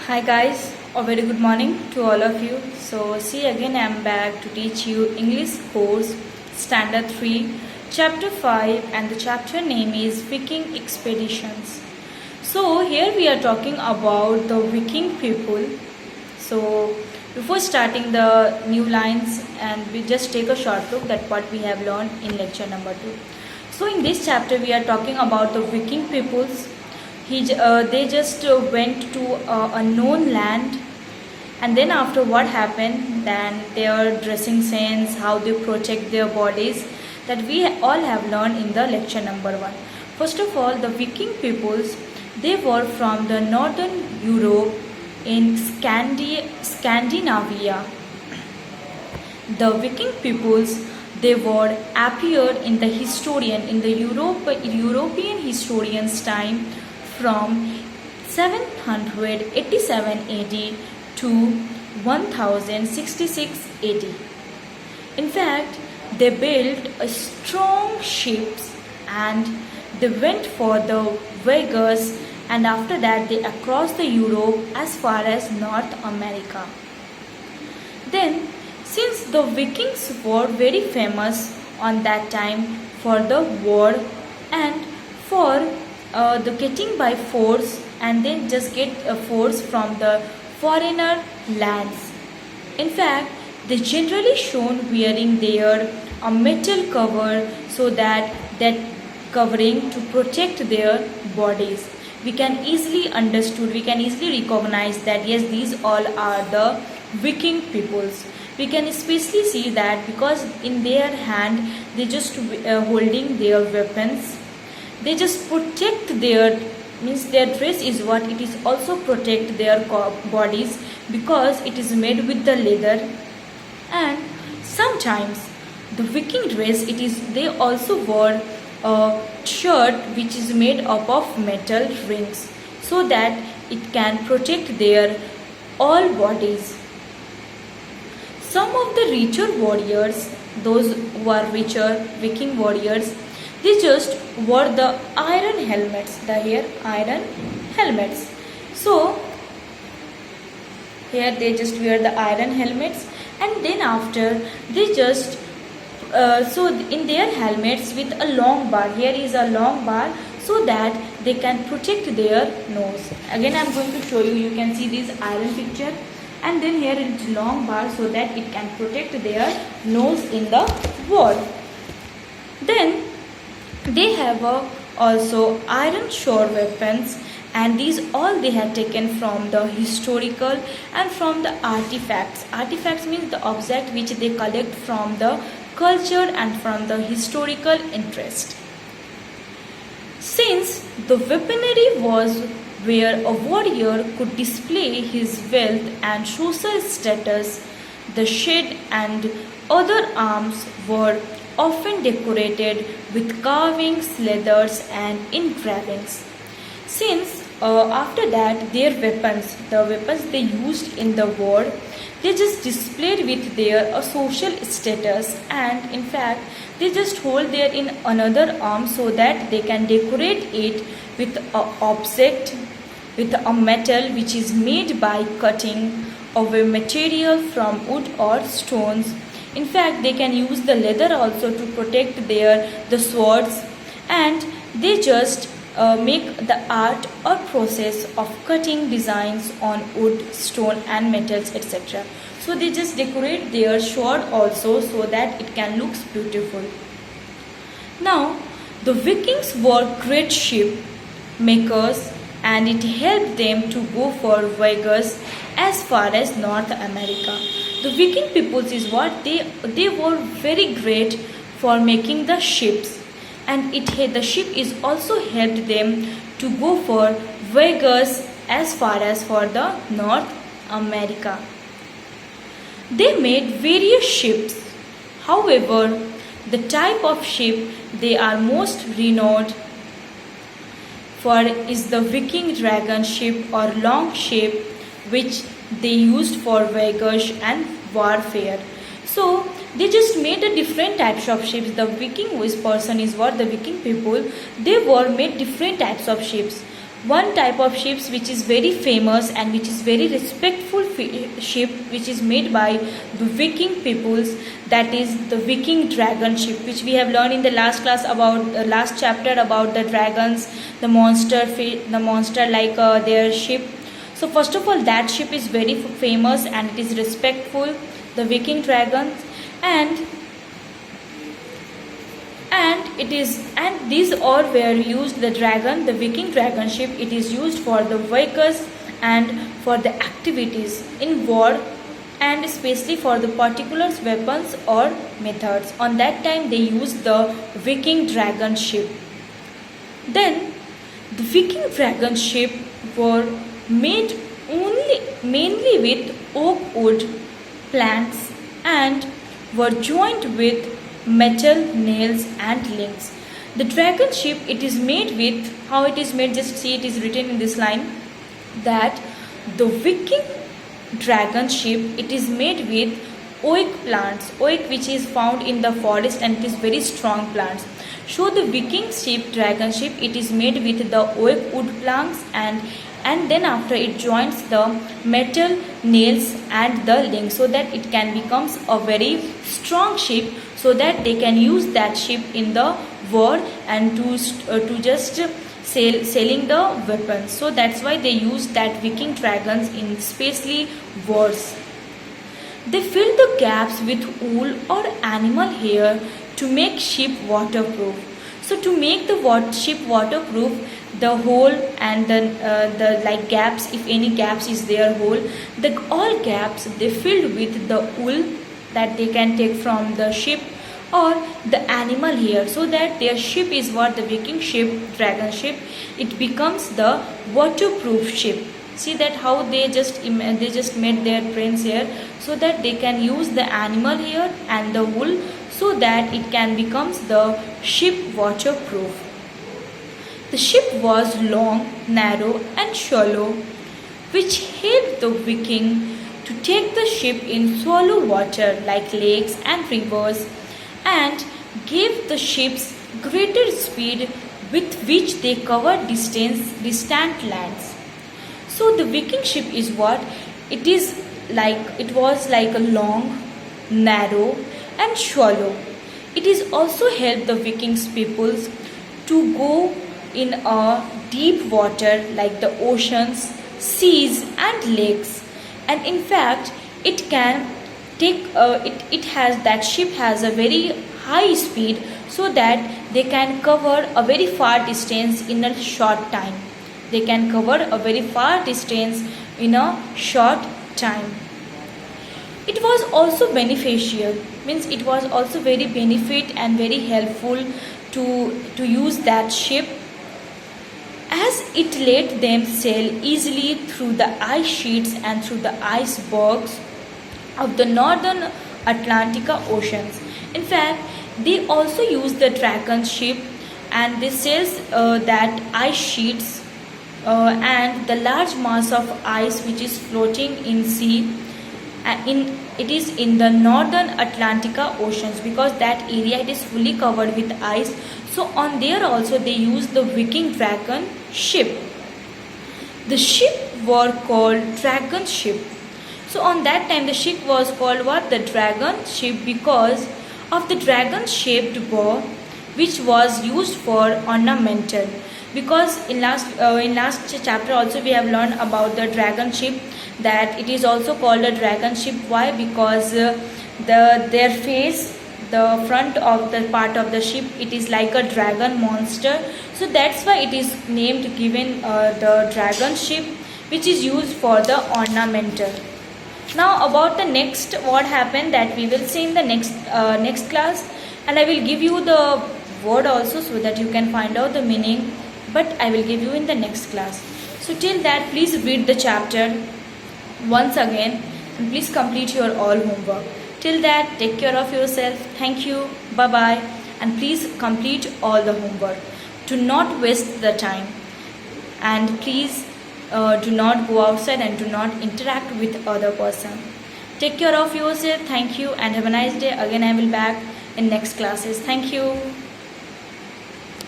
Hi guys, a very good morning to all of you. So see again I am back to teach you English course Standard 3 Chapter 5 and the chapter name is Viking Expeditions. So here we are talking about the Viking people. So before starting the new lines and we just take a short look at what we have learned in lecture number 2. So in this chapter we are talking about the Viking peoples. They just went to unknown land, and then after what happened, then their dressing sense, how they protect their bodies, that we all have learned in the lecture number 1. First of all, the Viking peoples, they were from the northern Europe in Scandinavia. The Viking peoples, they were appeared in the European historians time from 787 AD to 1066 AD. In fact, they built a strong ships and they went for the Vegas, and after that they across the Europe as far as North America. Then, since the Vikings were very famous on that time for the war and for the getting by force, and then just get a force from the foreigner lands. In fact, they generally shown wearing their a metal cover so that covering to protect their bodies. We can easily recognize that yes, these all are the Viking peoples. We can especially see that because in their hand they just holding their weapons. They just protect their dress is what it is also protect their bodies because it is made with the leather. And sometimes the Viking dress, they also wore a shirt which is made up of metal rings so that it can protect their all bodies. Some of the richer warriors, those who are richer Viking warriors, they just wore the iron helmets, iron helmets. So here they just wear the iron helmets, and then after they just so in their helmets with a long bar, here is a long bar so that they can protect their nose. Again I am going to show you, you can see this iron picture, and then here it is long bar so that it can protect their nose in the war. Then they have also iron shore weapons, and these all they had taken from the historical and from the artifacts. Artifacts means the object which they collect from the culture and from the historical interest. Since the weaponry was where a warrior could display his wealth and social status, the shield and other arms were often decorated with carvings, leathers and engravings. Since after that the weapons they used in the war, they just displayed with their social status, and in fact they just hold there in another arm so that they can decorate it with a object, with a metal which is made by cutting of a material from wood or stones. In fact, they can use the leather also to protect the swords, and they just make the art or process of cutting designs on wood, stone and metals, etc. So they just decorate their sword also so that it can look beautiful. Now, the Vikings were great ship makers, and it helped them to go for voyages as far as North America. The Viking peoples is what they were very great for making the ships, and the ship is also helped them to go for voyages as far as for the North America. They made various ships. However, the type of ship they are most renowned for is the Viking dragon ship or long ship, which they used for voyage and warfare. So they just made a different types of ships. The Viking person is what the Viking people, they were made different types of ships. one type of ships which is very famous and which is very respectful ship which is made by the Viking peoples, that is the Viking dragon ship, which we have learned in the last class about last chapter about the dragons, the monster like their ship. So first of all, that ship is very famous and it is respectful, the Viking dragons. And these all were used, the dragon, the Viking dragon ship, it is used for the vehicles and for the activities in war, and especially for the particular weapons or methods. On that time they used the Viking dragon ship. Then the Viking dragon ship were made mainly with oak wood planks and were joined with metal nails and links. The dragon ship, it is made with, how it is made, just see, it is written in this line that the Viking dragon ship, it is made with oak plants, oak which is found in the forest and it is very strong plants. So the Viking ship, dragon ship, it is made with the oak wood planks and then after it joins the metal nails and the links, so that it can becomes a very strong ship, so that they can use that ship in the war and to just sailing the weapons. So that's why they use that Viking dragons in especially wars. They fill the gaps with wool or animal hair to make ship waterproof. So to make the ship waterproof, the hole and the like gaps, if any gaps is there hole, the all gaps they filled with the wool that they can take from the ship or the animal hair, so that their ship is what the Viking ship, dragon ship, it becomes the waterproof ship. See that how they just made their prints here, so that they can use the animal hair and the wool, so that it can becomes the ship waterproof. The ship was long, narrow and shallow, which helped the Viking to take the ship in shallow water like lakes and rivers, and gave the ships greater speed with which they covered distant lands. So the Viking ship is what? It was like a long, narrow and shallow. It is also helped the Vikings peoples to go in a deep water like the oceans, seas and lakes. And in fact, it can take that ship has a very high speed, so that they can cover a very far distance in a short time. They can cover a very far distance in a short time. It was also beneficial, means it was also very benefit and very helpful to use that ship, as it let them sail easily through the ice sheets and through the icebergs of the northern Atlantic oceans. In fact, they also use the dragon ship and they sail that ice sheets and the large mass of ice which is floating in sea. It is in the northern Atlantic oceans, because that area it is fully covered with ice. So on there also they use the Viking dragon ship. The ship were called dragon ship. So on that time the ship was called what? The dragon ship, because of the dragon shaped bow which was used for ornamental. Because in last chapter also we have learned about the dragon ship, that it is also called a dragon ship. Why? Because their face, the front of the part of the ship, it is like a dragon monster. So that's why it is given the dragon ship, which is used for the ornamental. Now about the next, what happened, that we will see in the next class, and I will give you the word also so that you can find out the meaning, but I will give you in the next class. So till that, please read the chapter once again and please complete your all homework. Till that, take care of yourself. Thank you. Bye bye. And please complete all the homework. Do not waste the time. And please do not go outside and do not interact with other person. Take care of yourself. Thank you and have a nice day. Again, I will back in next classes. Thank you.